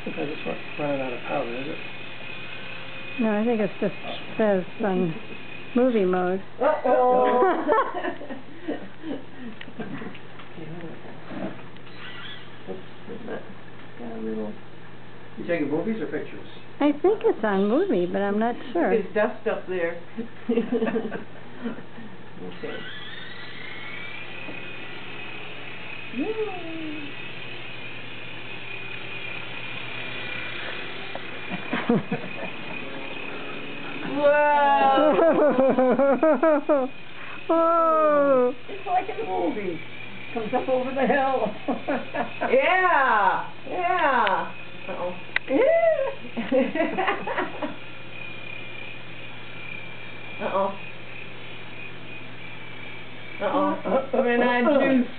Because it's running out of power, is it? No, I think it just says on movie mode. Uh-oh! Got a little... You taking movies or pictures? I think it's on movie, but I'm not sure. There's dust up there. Okay. Whoa! Whoa! It's like in the movie. Comes up over the hill. Yeah! Yeah! Uh-oh. Uh-oh. Uh-oh. We're not juice.